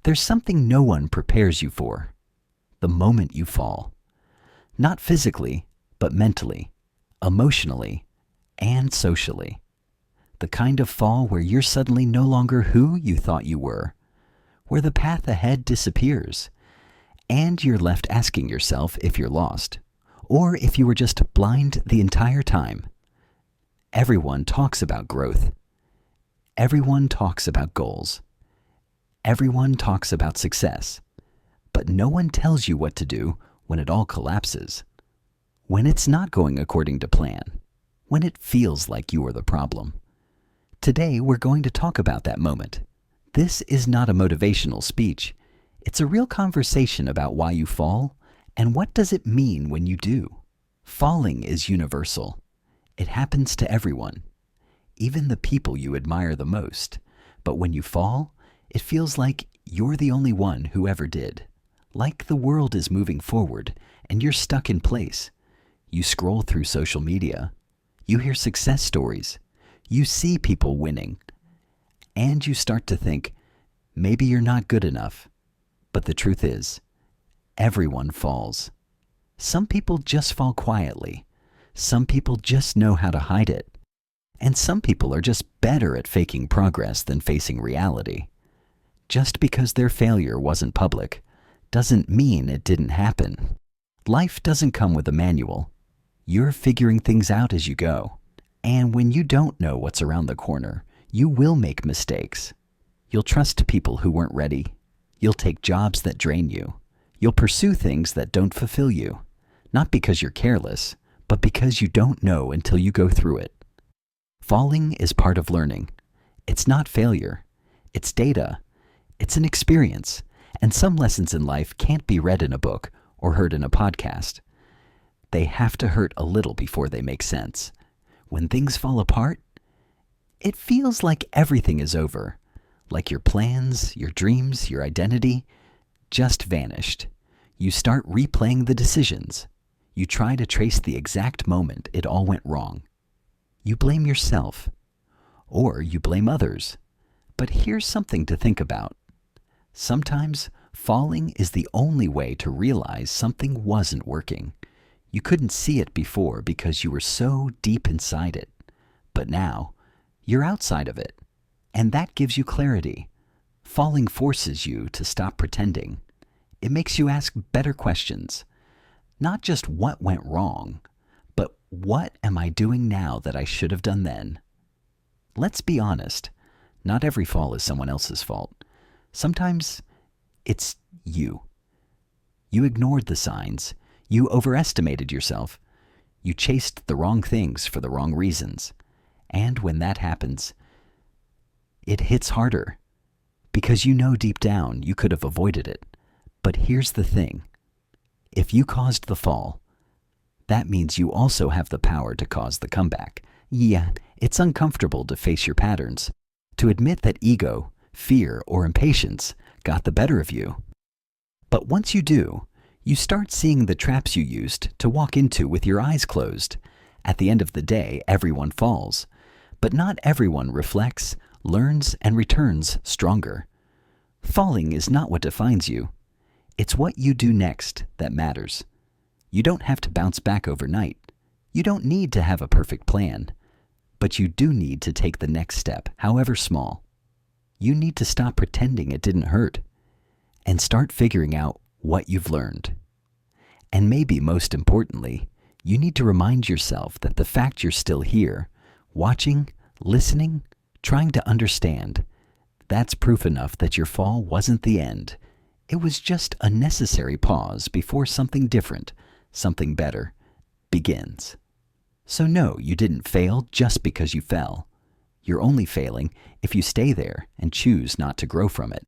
There's something no one prepares you for: the moment you fall. Not physically, but mentally, emotionally, and socially. The kind of fall where you're suddenly no longer who you thought you were, where the path ahead disappears, and you're left asking yourself if you're lost, or if you were just blind the entire time. Everyone talks about growth. Everyone talks about goals. Everyone talks about success. But no one tells you what to do when it all collapses. When it's not going according to plan. When it feels like you are the problem. Today we're going to talk about that moment. This is not a motivational speech. It's a real conversation about why you fall and what does it mean when you do. Falling is universal. It happens to everyone, even the people you admire the most. But when you fall, it feels like you're the only one who ever did. Like the world is moving forward and you're stuck in place. You scroll through social media. You hear success stories. You see people winning. And you start to think, maybe you're not good enough. But the truth is, everyone falls. Some people just fall quietly. Some people just know how to hide it. And some people are just better at faking progress than facing reality. Just because their failure wasn't public doesn't mean it didn't happen. Life doesn't come with a manual. You're figuring things out as you go. And when you don't know what's around the corner, you will make mistakes. You'll trust people who weren't ready. You'll take jobs that drain you. You'll pursue things that don't fulfill you. Not because you're careless, but because you don't know until you go through it. Falling is part of learning. It's not failure. It's data. It's an experience. And some lessons in life can't be read in a book or heard in a podcast. They have to hurt a little before they make sense. When things fall apart, it feels like everything is over. Like your plans, your dreams, your identity just vanished. You start replaying the decisions. You try to trace the exact moment it all went wrong. You blame yourself, or you blame others. But here's something to think about. Sometimes falling is the only way to realize something wasn't working. You couldn't see it before because you were so deep inside it. But now, you're outside of it. And that gives you clarity. Falling forces you to stop pretending. It makes you ask better questions. Not just what went wrong, but what am I doing now that I should have done then? Let's be honest. Not every fall is someone else's fault. Sometimes it's you. You ignored the signs. You overestimated yourself. You chased the wrong things for the wrong reasons. And when that happens, it hits harder. Because you know deep down you could have avoided it. But here's the thing. If you caused the fall, that means you also have the power to cause the comeback. Yeah, it's uncomfortable to face your patterns, to admit that ego, fear, or impatience got the better of you. But once you do, you start seeing the traps you used to walk into with your eyes closed. At the end of the day, everyone falls. But not everyone reflects, learns, and returns stronger. Falling is not what defines you. It's what you do next that matters. You don't have to bounce back overnight. You don't need to have a perfect plan. But you do need to take the next step, however small. You need to stop pretending it didn't hurt and start figuring out what you've learned. And maybe most importantly, you need to remind yourself that the fact you're still here, watching, listening, trying to understand, that's proof enough that your fall wasn't the end. It was just a necessary pause before something different, something better, begins. So no, you didn't fail just because you fell. You're only failing if you stay there and choose not to grow from it.